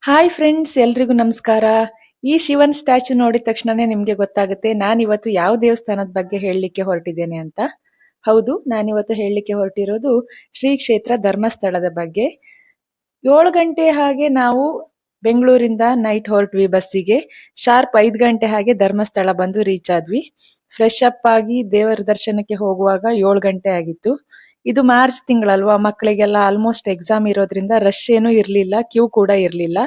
Hi friends, ಎಲ್ರಿಗೂ ನಮಸ್ಕಾರ. ಈ ಶಿವನ್ ಸ್ಟ್ಯಾಚು ನೋಡಿದ ತಕ್ಷಣನೇ ನಿಮ್ಗೆ ಗೊತ್ತಾಗುತ್ತೆ ನಾನಿವತ್ತು ಯಾವ ದೇವಸ್ಥಾನದ ಬಗ್ಗೆ ಹೇಳಲಿಕ್ಕೆ ಹೊರಟಿದ್ದೇನೆ ಅಂತ. ಹೌದು, ನಾನಿವತ್ತು ಹೇಳಲಿಕ್ಕೆ ಹೊರಟಿರೋದು ಶ್ರೀ ಕ್ಷೇತ್ರ ಧರ್ಮಸ್ಥಳದ ಬಗ್ಗೆ. 7 ಗಂಟೆ ಹಾಗೆ ನಾವು ಬೆಂಗಳೂರಿಂದ ನೈಟ್ ಹೊರಟ್ವಿ ಬಸ್ಸಿಗೆ. ಶಾರ್ಪ್ 5 ಗಂಟೆ ಹಾಗೆ ಧರ್ಮಸ್ಥಳ ಬಂದು ರೀಚ್ ಆದ್ವಿ. ಫ್ರೆಶ್ ಅಪ್ ಆಗಿ ದೇವರ ದರ್ಶನಕ್ಕೆ ಹೋಗುವಾಗ 7 ಗಂಟೆ ಆಗಿತ್ತು. ಇದು ಮಾರ್ಚ್ ತಿಂಗಳಲ್ವಾ, ಮಕ್ಕಳಿಗೆಲ್ಲ ಆಲ್ಮೋಸ್ಟ್ ಎಕ್ಸಾಮ್ ಇರೋದ್ರಿಂದ ರಶ್ ಏನೂ ಇರ್ಲಿಲ್ಲ, ಕ್ಯೂ ಕೂಡ ಇರ್ಲಿಲ್ಲ.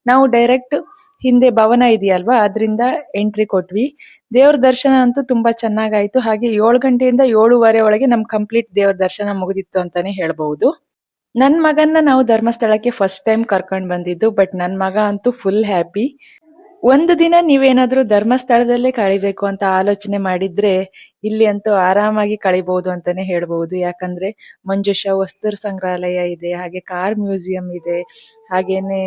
ನಾವು ಡೈರೆಕ್ಟ್ ಹಿಂದೆ ಭವನ ಇದೆಯಲ್ವಾ, ಅದರಿಂದ ಎಂಟ್ರಿ ಕೊಟ್ವಿ. ದೇವ್ರ ದರ್ಶನ ಅಂತೂ ತುಂಬಾ ಚೆನ್ನಾಗಾಯ್ತು. ಹಾಗೆ 7 ಗಂಟೆಯಿಂದ 7:30 ಒಳಗೆ ನಮ್ ಕಂಪ್ಲೀಟ್ ದೇವ್ರ ದರ್ಶನ ಮುಗಿದಿತ್ತು ಅಂತಾನೆ ಹೇಳ್ಬಹುದು. ನನ್ ಮಗನ್ನ ನಾವು ಧರ್ಮಸ್ಥಳಕ್ಕೆ ಫಸ್ಟ್ ಟೈಮ್ ಕರ್ಕೊಂಡ್ ಬಂದಿದ್ದು, ಬಟ್ ನನ್ ಮಗ ಅಂತೂ ಫುಲ್ ಹ್ಯಾಪಿ. ಒಂದು ದಿನ ನೀವೇನಾದ್ರೂ ಧರ್ಮಸ್ಥಳದಲ್ಲೇ ಕಳಿಬೇಕು ಅಂತ ಆಲೋಚನೆ ಮಾಡಿದ್ರೆ ಇಲ್ಲಿ ಅಂತೂ ಆರಾಮಾಗಿ ಕಳಿಬಹುದು ಅಂತಾನೆ ಹೇಳ್ಬಹುದು. ಯಾಕಂದ್ರೆ ಮಂಜುಷಾ ವಸ್ತು ಸಂಗ್ರಹಾಲಯ ಇದೆ, ಹಾಗೆ ಕಾರ್ ಮ್ಯೂಸಿಯಂ ಇದೆ, ಹಾಗೇನೆ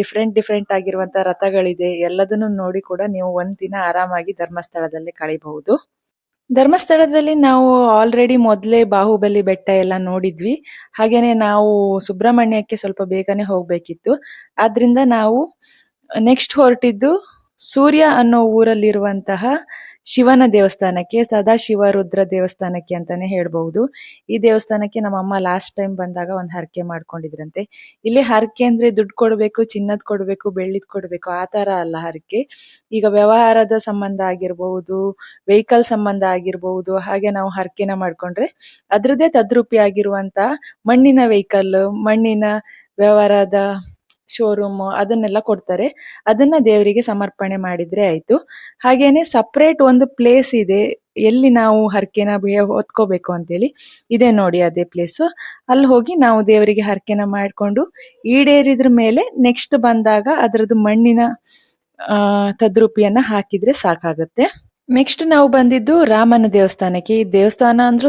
ಡಿಫ್ರೆಂಟ್ ಆಗಿರುವಂತ ರಥಗಳಿದೆ. ಎಲ್ಲದನ್ನು ನೋಡಿ ಕೂಡ ನೀವು ಒಂದ್ ದಿನ ಆರಾಮಾಗಿ ಧರ್ಮಸ್ಥಳದಲ್ಲೇ ಕಳಿಬಹುದು. ಧರ್ಮಸ್ಥಳದಲ್ಲಿ ನಾವು ಆಲ್ರೆಡಿ ಮೊದಲೇ ಬಾಹುಬಲಿ ಬೆಟ್ಟ ಎಲ್ಲ ನೋಡಿದ್ವಿ. ಹಾಗೇನೆ ನಾವು ಸುಬ್ರಹ್ಮಣ್ಯಕ್ಕೆ ಸ್ವಲ್ಪ ಬೇಗನೆ ಹೋಗ್ಬೇಕಿತ್ತು. ಆದ್ರಿಂದ ನಾವು ನೆಕ್ಸ್ಟ್ ಹೊರಟಿದ್ದು ಸೂರ್ಯ ಅನ್ನೋ ಊರಲ್ಲಿರುವಂತಹ ಶಿವನ ದೇವಸ್ಥಾನಕ್ಕೆ, ಸದಾಶಿವ ರುದ್ರ ದೇವಸ್ಥಾನಕ್ಕೆ ಅಂತಾನೆ ಹೇಳ್ಬಹುದು. ಈ ದೇವಸ್ಥಾನಕ್ಕೆ ನಮ್ಮಮ್ಮ ಲಾಸ್ಟ್ ಟೈಮ್ ಬಂದಾಗ ಒಂದು ಹರಕೆ ಮಾಡ್ಕೊಂಡಿದ್ರಂತೆ. ಇಲ್ಲಿ ಹರಕೆ ಅಂದ್ರೆ ದುಡ್ಡು ಕೊಡ್ಬೇಕು, ಚಿನ್ನದ್ ಕೊಡ್ಬೇಕು, ಬೆಳ್ಳಿದ್ ಕೊಡ್ಬೇಕು, ಆ ತರ ಅಲ್ಲ ಹರಕೆ. ಈಗ ವ್ಯವಹಾರದ ಸಂಬಂಧ ಆಗಿರ್ಬಹುದು, ವೆಹಿಕಲ್ ಸಂಬಂಧ ಆಗಿರ್ಬಹುದು, ಹಾಗೆ ನಾವು ಹರಕೆನ ಮಾಡ್ಕೊಂಡ್ರೆ ಅದ್ರದ್ದೇ ತದ್ರೂಪಿ ಆಗಿರುವಂತ ಮಣ್ಣಿನ ವೆಹಿಕಲ್, ಮಣ್ಣಿನ ವ್ಯವಹಾರದ ಶೋರೂಮ್ ಅದನ್ನೆಲ್ಲ ಕೊಡ್ತಾರೆ. ಅದನ್ನ ದೇವರಿಗೆ ಸಮರ್ಪಣೆ ಮಾಡಿದ್ರೆ ಆಯ್ತು. ಹಾಗೇನೆ ಸಪರೇಟ್ ಒಂದು ಪ್ಲೇಸ್ ಇದೆ ಎಲ್ಲಿ ನಾವು ಹರಕೆನ ಹೊತ್ಕೋಬೇಕು ಅಂತೇಳಿ. ಇದೆ ನೋಡಿ ಅದೇ ಪ್ಲೇಸ್. ಅಲ್ಲಿ ಹೋಗಿ ನಾವು ದೇವರಿಗೆ ಹರಕೆನ ಮಾಡ್ಕೊಂಡು ಈಡೇರಿದ್ರ ಮೇಲೆ ನೆಕ್ಸ್ಟ್ ಬಂದಾಗ ಅದ್ರದ್ದು ಮಣ್ಣಿನ ತದ್ರೂಪಿಯನ್ನ ಹಾಕಿದ್ರೆ ಸಾಕಾಗುತ್ತೆ. ನೆಕ್ಸ್ಟ್ ನಾವು ಬಂದಿದ್ದು ರಾಮನ ದೇವಸ್ಥಾನಕ್ಕೆ. ಈ ದೇವಸ್ಥಾನ ಅಂದ್ರೆ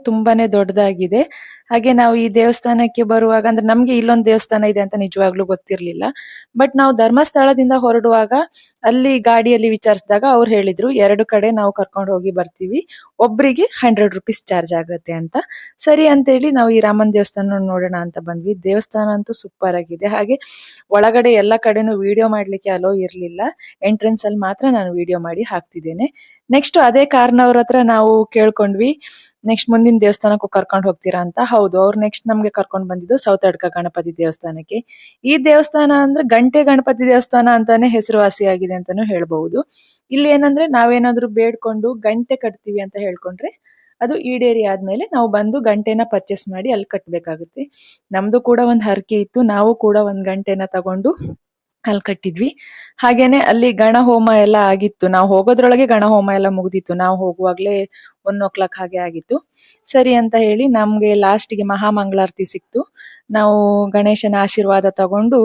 ತುಂಬಾನೇ ದೊಡ್ಡದಾಗಿದೆ. ಹಾಗೆ ನಾವು ಈ ದೇವಸ್ಥಾನಕ್ಕೆ ಬರುವಾಗ ಅಂದ್ರೆ ನಮ್ಗೆ ಇಲ್ಲೊಂದು ದೇವಸ್ಥಾನ ಇದೆ ಅಂತ ನಿಜವಾಗ್ಲೂ ಗೊತ್ತಿರ್ಲಿಲ್ಲ. ಬಟ್ ನಾವು ಧರ್ಮಸ್ಥಳದಿಂದ ಹೊರಡುವಾಗ ಅಲ್ಲಿ ಗಾಡಿಯಲ್ಲಿ ವಿಚಾರಿಸಿದಾಗ ಅವ್ರು ಹೇಳಿದ್ರು 2 ಕಡೆ ನಾವು ಕರ್ಕೊಂಡು ಹೋಗಿ ಬರ್ತೀವಿ, ಒಬ್ರಿಗೆ 100 ರೂಪೀಸ್ ಚಾರ್ಜ್ ಆಗತ್ತೆ ಅಂತ. ಸರಿ ಅಂತೇಳಿ ನಾವು ಈ ರಾಮನ ದೇವಸ್ಥಾನ ನೋಡೋಣ ಅಂತ ಬಂದ್ವಿ. ದೇವಸ್ಥಾನ ಅಂತೂ ಸೂಪರ್ ಆಗಿದೆ. ಹಾಗೆ ಒಳಗಡೆ ಎಲ್ಲ ಕಡೆನೂ ವಿಡಿಯೋ ಮಾಡ್ಲಿಕ್ಕೆ ಅಲೋ ಇರ್ಲಿಲ್ಲ. ಎಂಟ್ರೆನ್ಸ್ ಅಲ್ಲಿ ಮಾತ್ರ ನಾನು ವಿಡಿಯೋ ಮಾಡಿ ಹಾಕ್ತಿದ್ದೇನೆ. ನೆಕ್ಸ್ಟ್ ಅದೇ ಕಾರ್ನವ್ರ ಹತ್ರ ನಾವು ಕೇಳ್ಕೊಂಡ್ವಿ, ನೆಕ್ಸ್ಟ್ ಮುಂದಿನ ದೇವಸ್ಥಾನಕ್ಕೂ ಕರ್ಕೊಂಡು ಹೋಗ್ತೀರಾ ಅಂತ. ಹೌದು, ಅವ್ರು ನೆಕ್ಸ್ಟ್ ನಮ್ಗೆ ಕರ್ಕೊಂಡು ಬಂದಿದ್ದು ಸೌತಡ್ಕ ಗಣಪತಿ ದೇವಸ್ಥಾನಕ್ಕೆ. ಈ ದೇವಸ್ಥಾನ ಅಂದ್ರೆ ಗಂಟೆ ಗಣಪತಿ ದೇವಸ್ಥಾನ ಅಂತಾನೆ ಹೆಸರುವಾಸಿಯಾಗಿದೆ ಅಂತಾನು ಹೇಳ್ಬಹುದು. ಇಲ್ಲಿ ಏನಂದ್ರೆ ನಾವೇನಾದ್ರೂ ಬೇಡ್ಕೊಂಡು ಗಂಟೆ ಕಟ್ತೀವಿ ಅಂತ ಹೇಳ್ಕೊಂಡ್ರೆ ಅದು ಈಡೇರಿ ಆದ್ಮೇಲೆ ನಾವು ಬಂದು ಗಂಟೆನ ಪರ್ಚೇಸ್ ಮಾಡಿ ಅಲ್ಲಿ ಕಟ್ಬೇಕಾಗುತ್ತೆ. ನಮ್ದು ಕೂಡ ಒಂದ್ ಹರಕೆ ಇತ್ತು, ನಾವು ಕೂಡ ಒಂದ್ ಗಂಟೆನ ತಗೊಂಡು ಅಲ್ಲಿ ಕಟ್ಟಿದ್ವಿ. ಹಾಗೇನೆ ಅಲ್ಲಿ ಗಣ ಹೋಮ ಎಲ್ಲ ಆಗಿತ್ತು. ನಾವು ಹೋಗೋದ್ರೊಳಗೆ ಗಣ ಹೋಮ ಎಲ್ಲ ಮುಗ್ದಿತ್ತು. ನಾವು ಹೋಗುವಾಗ್ಲೇ 1 o'clock ಹಾಗೆ ಆಗಿತ್ತು. ಸರಿ ಅಂತ ಹೇಳಿ ನಮ್ಗೆ ಲಾಸ್ಟ್ಗೆ ಮಹಾಮಂಗಳಾರತಿ ಸಿಕ್ತು. ನಾವು ಗಣೇಶನ ಆಶೀರ್ವಾದ ತಗೊಂಡು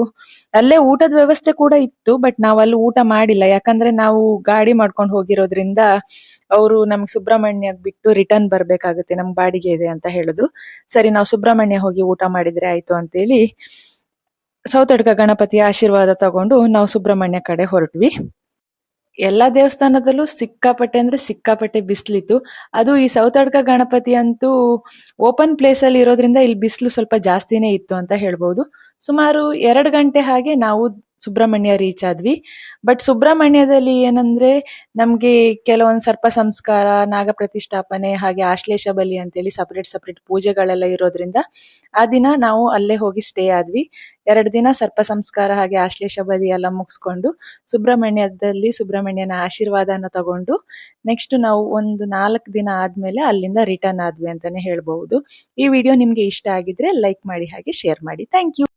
ಅಲ್ಲೇ ಊಟದ ವ್ಯವಸ್ಥೆ ಕೂಡ ಇತ್ತು. ಬಟ್ ನಾವು ಅಲ್ಲಿ ಊಟ ಮಾಡಿಲ್ಲ, ಯಾಕಂದ್ರೆ ನಾವು ಗಾಡಿ ಮಾಡ್ಕೊಂಡು ಹೋಗಿರೋದ್ರಿಂದ ಅವರು ನಮ್ಗೆ ಸುಬ್ರಹ್ಮಣ್ಯ ಬಿಟ್ಟು ರಿಟರ್ನ್ ಬರ್ಬೇಕಾಗುತ್ತೆ, ನಮ್ಗೆ ಬಾಡಿಗೆ ಇದೆ ಅಂತ ಹೇಳಿದ್ರು. ಸರಿ, ನಾವು ಸುಬ್ರಹ್ಮಣ್ಯ ಹೋಗಿ ಊಟ ಮಾಡಿದ್ರೆ ಆಯ್ತು ಅಂತೇಳಿ ಸೌತಡ್ಕ ಗಣಪತಿಯ ಆಶೀರ್ವಾದ ತಗೊಂಡು ನಾವು ಸುಬ್ರಹ್ಮಣ್ಯ ಕಡೆ ಹೊರಟ್ವಿ. ಎಲ್ಲಾ ದೇವಸ್ಥಾನದಲ್ಲೂ ಸಿಕ್ಕಾಪಟ್ಟೆ ಬಿಸಿಲಿತ್ತು. ಅದು ಈ ಸೌತಡ್ಕ ಗಣಪತಿ ಅಂತೂ ಓಪನ್ ಪ್ಲೇಸ್ ಅಲ್ಲಿ ಇರೋದ್ರಿಂದ ಇಲ್ಲಿ ಬಿಸಿಲು ಸ್ವಲ್ಪ ಜಾಸ್ತಿನೇ ಇತ್ತು ಅಂತ ಹೇಳ್ಬಹುದು. ಸುಮಾರು 2 ಗಂಟೆ ಹಾಗೆ ನಾವು ಸುಬ್ರಹ್ಮಣ್ಯ ರೀಚ್ ಆದ್ವಿ. ಬಟ್ ಸುಬ್ರಹ್ಮಣ್ಯದಲ್ಲಿ ಏನಂದ್ರೆ ನಮ್ಗೆ ಕೆಲವೊಂದ್ ಸರ್ಪ ಸಂಸ್ಕಾರ, ನಾಗ ಪ್ರತಿಷ್ಠಾಪನೆ, ಹಾಗೆ ಆಶ್ಲೇಷ ಬಲಿ ಅಂತೇಳಿ ಸಪರೇಟ್ ಪೂಜೆಗಳೆಲ್ಲ ಇರೋದ್ರಿಂದ ಆ ದಿನ ನಾವು ಅಲ್ಲೇ ಹೋಗಿ ಸ್ಟೇ ಆದ್ವಿ. 2 ದಿನ ಸರ್ಪ ಸಂಸ್ಕಾರ ಹಾಗೆ ಆಶ್ಲೇಷ ಬಲಿ ಎಲ್ಲ ಮುಗಿಸ್ಕೊಂಡು ಸುಬ್ರಹ್ಮಣ್ಯನ ಆಶೀರ್ವಾದನ ತಗೊಂಡು ನೆಕ್ಸ್ಟ್ ನಾವು ಒಂದು 4 ದಿನ ಆದ್ಮೇಲೆ ಅಲ್ಲಿಂದ ರಿಟರ್ನ್ ಆದ್ವಿ ಅಂತಾನೆ ಹೇಳ್ಬಹುದು. ಈ ವಿಡಿಯೋ ನಿಮ್ಗೆ ಇಷ್ಟ ಆಗಿದ್ರೆ ಲೈಕ್ ಮಾಡಿ ಹಾಗೆ ಶೇರ್ ಮಾಡಿ. Thank you.